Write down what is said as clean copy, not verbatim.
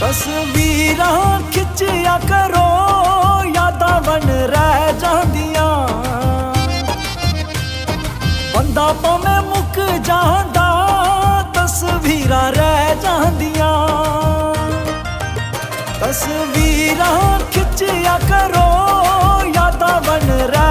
तस्वीरां खिंचिया करो, यादां बन रह जांदियां। बंदा भावें मुक जांदा, तस्वीरां रह जांदियां। तस्वीरां खिंचिया करो, यादां बन रह